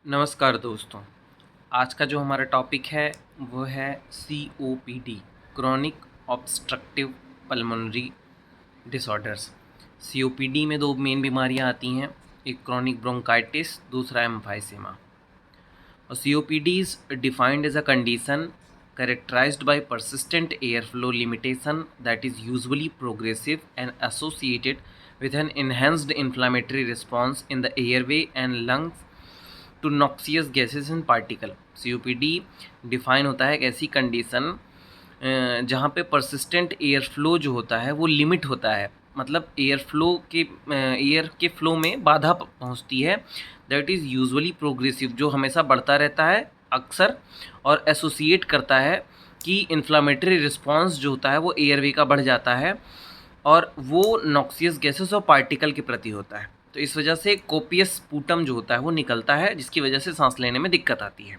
नमस्कार दोस्तों। आज का जो हमारा टॉपिक है वो है COPD, chronic obstructive pulmonary disorders. COPD में दो मेन बीमारियां आती हैं, एक क्रॉनिक ब्रोंकाइटिस, दूसरा एम्फाइसेमा। और COPD is defined as a condition characterized by persistent airflow limitation that is usually progressive and associated with an enhanced inflammatory response in the airway and lungs to noxious gases and particle. COPD define होता है एक ऐसी condition जहाँ पे persistent air flow जो होता है वो लिमिट होता है, मतलब एयर के फ्लो में बाधा पहुँचती है। दैट इज़ यूजुअली प्रोग्रेसिव, जो हमेशा बढ़ता रहता है अक्सर, और एसोसिएट करता है कि इन्फ्लामेटरी रिस्पॉन्स जो होता है वो एयरवे का बढ़ जाता है और वो नॉक्सियस गैसेस और पार्टिकल के प्रति होता है। तो इस वजह से कोपियस स्पूटम जो होता है वो निकलता है, जिसकी वजह से सांस लेने में दिक्कत आती है।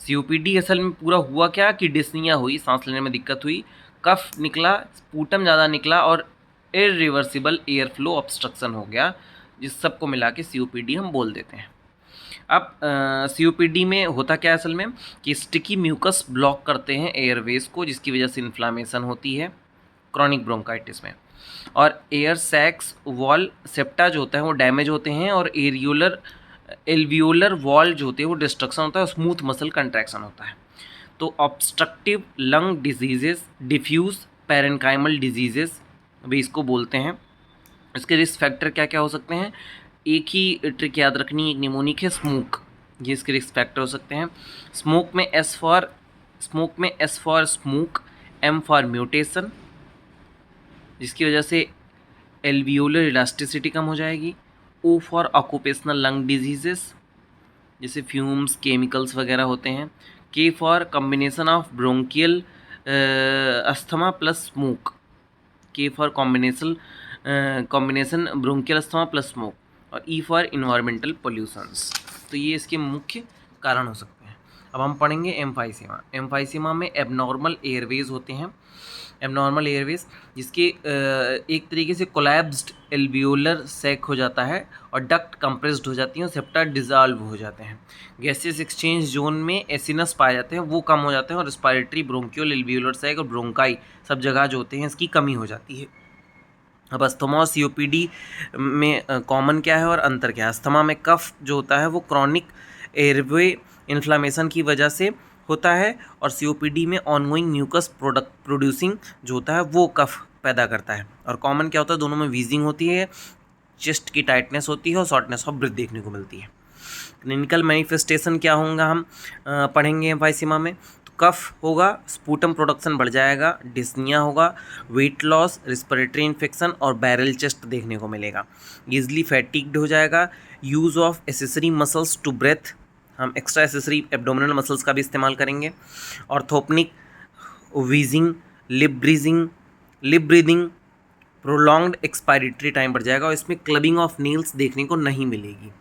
COPD असल में पूरा हुआ क्या कि डिस्निया हुई, सांस लेने में दिक्कत हुई, कफ निकला, स्पूटम ज़्यादा निकला और इरिवर्सिबल एयर फ्लो ऑब्स्ट्रक्शन हो गया, जिस सबको मिला के COPD हम बोल देते हैं। अब COPD में होता क्या है असल में कि स्टिकी म्यूकस ब्लॉक करते हैं एयरवेज को, जिसकी वजह से इन्फ्लामेशन होती है क्रॉनिक ब्रोंकाइटिस में। और एयर सैक्स वॉल सेप्टा जो होता है वो डैमेज होते हैं और एल्वियोलर वॉल जो होते हैं वो डिस्ट्रक्शन होता है और स्मूथ मसल कंट्रैक्शन होता है। तो obstructive lung diseases, diffuse parenchymal diseases भी इसको बोलते हैं। इसके रिस्क फैक्टर क्या क्या हो सकते हैं? एक ही ट्रिक याद रखनी, एक निमोनिक है स्मोक, ये इसके रिस्क फैक्टर हो सकते हैं। स्मोक में S for smoke, M for mutation, जिसकी वजह से एल्वियोलर इलास्टिसिटी कम हो जाएगी। O for occupational lung diseases, जैसे फ्यूम्स, केमिकल्स वगैरह होते हैं। K for combination of bronchial asthma plus smoke, K for combination bronchial asthma plus smoke. और E फॉर इन्वायरमेंटल पोल्यूशंस। तो ये इसके मुख्य कारण हो सकते हैं। अब हम पढ़ेंगे एम्फाइसेमा। एम्फाइसेमा में एबनॉर्मल एयरवेज होते हैं, एबनॉर्मल एयरवेज जिसके एक तरीके से कोलैप्स्ड एल्वियोलर सैक हो जाता है और डक्ट कंप्रेस्ड हो जाती हैं और सेप्टा डिजॉल्व हो जाते हैं। गैसेस एक्सचेंज जोन में एसिनस पाए जाते हैं, वो कम हो जाते हैं और रेस्पिरेटरी, ब्रोंकियल, एल्वियोलर सैक और ब्रोंकाई सब जगह जो होते हैं इसकी कमी हो जाती है। अब अस्थमा और COPD में कॉमन क्या है और अंतर क्या है? अस्थमा में कफ जो होता है वो क्रॉनिक एयरवे इन्फ्लामेशन की वजह से होता है और COPD में ऑनगोइंग म्यूकस प्रोड्यूसिंग जो होता है वो कफ पैदा करता है। और कॉमन क्या होता है? दोनों में वीजिंग होती है, चेस्ट की टाइटनेस होती है और शॉर्टनेस ऑफ ब्रेथ देखने को मिलती है। क्लिनिकल मैनिफेस्टेशन क्या होगा हम पढ़ेंगे एम्फाइसेमा में। तो कफ होगा, स्पूटम प्रोडक्शन बढ़ जाएगा, डिस्निया होगा, वेट लॉस, रिस्पिरेटरी इन्फेक्शन और बैरल चेस्ट देखने को मिलेगा। ईजिली फैटिग्ड हो जाएगा। Use of accessory muscles to breathe, हम एक्स्ट्रा एसेसरी एब्डोमिनल मसल्स का भी इस्तेमाल करेंगे। Orthopnoeic wheezing, lip breathing, prolonged expiratory time बढ़ जाएगा और इसमें क्लबिंग ऑफ नील्स देखने को नहीं मिलेगी।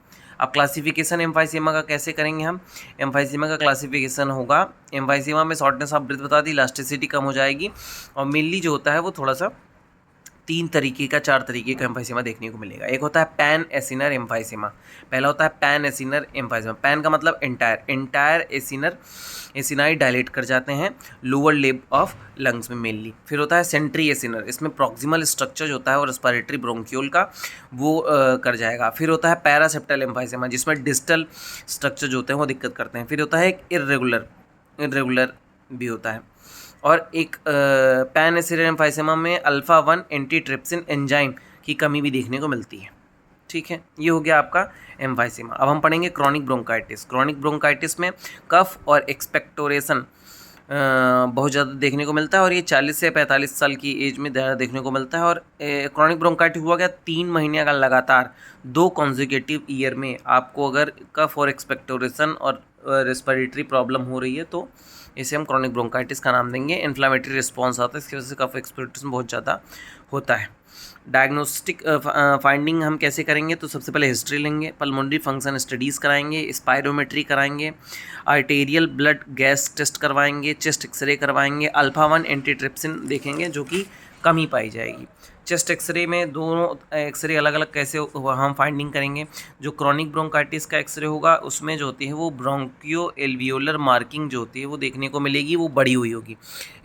अब क्लासिफिकेशन एम्फाइसेमा का कैसे करेंगे हम? एम्फाइसेमा का क्लासिफिकेशन होगा, एम्फाइसेमा में शॉर्टनेस ऑफ ब्रेथ बता दी, इलास्टिसिटी कम हो जाएगी और मेनली जो होता है वो थोड़ा सा 4 तरीके का एम्फाइसेमा देखने को मिलेगा। एक होता है पैन एसिनर एम्फाइसेमा। पहला होता है पैन एसिनर एम्फाइसेमा। पैन का मतलब एंटायर एसिनाई डायलेट कर जाते हैं लोअर लेब ऑफ लंग्स में मेनली। फिर होता है सेंट्री एसिनर, इसमें प्रॉक्सिमल स्ट्रक्चर जो होता है और रेस्पिरेटरी ब्रोंक्यूल का वो कर जाएगा। फिर होता है पैरासेप्टल एम्फाइसेमा, जिसमें डिस्टल स्ट्रक्चर जो होते हैं वो दिक्कत करते हैं। फिर होता है एक इर्रेगुलर भी होता है। और एक पैन एसिनर एम्फाइसेमा में अल्फा 1 एंटीट्रिप्सिन एंजाइम की कमी भी देखने को मिलती है। ठीक है, ये हो गया आपका एम्फाइसेमा। अब हम पढ़ेंगे क्रॉनिक ब्रोंकाइटिस। क्रॉनिक ब्रोंकाइटिस में कफ और एक्सपेक्टोरेशन बहुत ज़्यादा देखने को मिलता है और ये 40 से 45 साल की एज में ज़्यादा देखने को मिलता है। और क्रॉनिक ब्रोंकाइटिस हुआ क्या? 3 महीने का लगातार 2 कॉन्जिक्यूटिव ईयर में आपको अगर कफ और एक्सपेक्टोरेशन और रेस्पिरेटरी प्रॉब्लम हो रही है तो इसे हम क्रॉनिक ब्रोंकाइटिस का नाम देंगे। इन्फ्लामेटरी रिस्पॉन्स आता है, इसकी वजह से कफ एक्सपेक्टोरेशन बहुत ज़्यादा होता है। डायग्नोस्टिक फाइंडिंग हम कैसे करेंगे? तो सबसे पहले हिस्ट्री लेंगे, पल्मोनरी फंक्शन स्टडीज़ कराएंगे, स्पायरोमेट्री कराएंगे, आर्टेरियल ब्लड गैस टेस्ट करवाएंगे, चेस्ट एक्सरे करवाएंगे, अल्फा 1 एंटीट्रिप्सिन देखेंगे जो कि कमी पाई जाएगी। चेस्ट एक्सरे में दोनों एक्सरे अलग अलग कैसे हम फाइंडिंग करेंगे। जो क्रॉनिक ब्रोंकाइटिस का एक्सरे होगा उसमें जो होती है वो ब्रोंकियो एल्वियोलर मार्किंग जो होती है वो देखने को मिलेगी, वो बड़ी हुई होगी।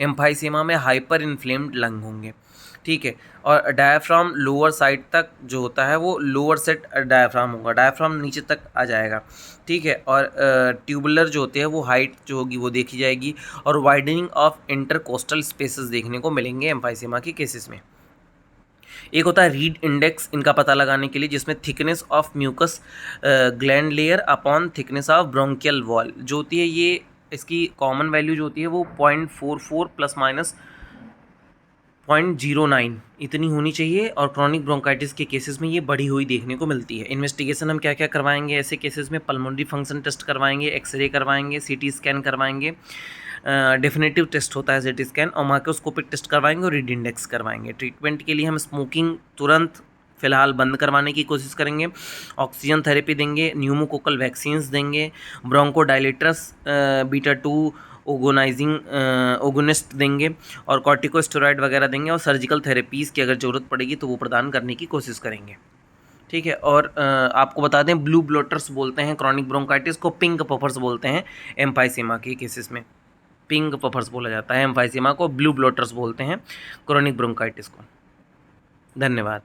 एम्फाइसेमा में हाइपर इन्फ्लेम्ड लंग होंगे, ठीक है। और डायाफ्राम लोअर साइड तक जो होता है वो लोअर सेट डायाफ्राम होगा, डायाफ्राम नीचे तक आ जाएगा, ठीक है। और ट्यूबुलर जो होते हैं वो हाइट जो होगी वो देखी जाएगी, और वाइडनिंग ऑफ इंटरकोस्टल स्पेसेस देखने को मिलेंगे एम्फाइसेमा के केसेस में। एक होता है रीड इंडेक्स इनका पता लगाने के लिए, जिसमें thickness of mucus gland layer upon thickness of bronchial wall जो होती है, ये इसकी कॉमन वैल्यू जो होती है वो 0.44 प्लस माइनस 0.09 इतनी होनी चाहिए, और क्रॉनिक ब्रोंकाइटिस के केसेस में ये बढ़ी हुई देखने को मिलती है। इन्वेस्टिगेशन हम क्या क्या करवाएंगे ऐसे केसेस में? पल्मोनरी फंक्शन टेस्ट करवाएंगे, एक्सरे करवाएंगे, सीटी स्कैन करवाएंगे, डेफिनेटिव टेस्ट होता है सीटी स्कैन, और माइक्रोस्कोपिक टेस्ट करवाएंगे, और रीड इंडेक्स करवाएंगे। ट्रीटमेंट के लिए हम स्मोकिंग तुरंत फिलहाल बंद करवाने की कोशिश करेंगे, ऑक्सीजन थेरेपी देंगे, न्यूमोकोकल वैक्सीन्स देंगे, ब्रोंकोडायलेटर्स बीटा 2 ओगोनाइजिंग ओगोनिस्ट देंगे, और कॉर्टिकोस्टेरॉइड वगैरह देंगे, और सर्जिकल थेरेपीज़ की अगर ज़रूरत पड़ेगी तो वो प्रदान करने की कोशिश करेंगे, ठीक है। और आपको बता दें ब्लू ब्लोटर्स बोलते हैं क्रॉनिक ब्रोंकाइटिस को, पिंक पफर्स बोलते हैं एम्फाइसेमा के केसेस में। पिंक पफर्स बोला जाता है एम्फाइसेमा को, ब्लू ब्लोटर्स बोलते हैं क्रॉनिक ब्रोंकाइटिस को। धन्यवाद।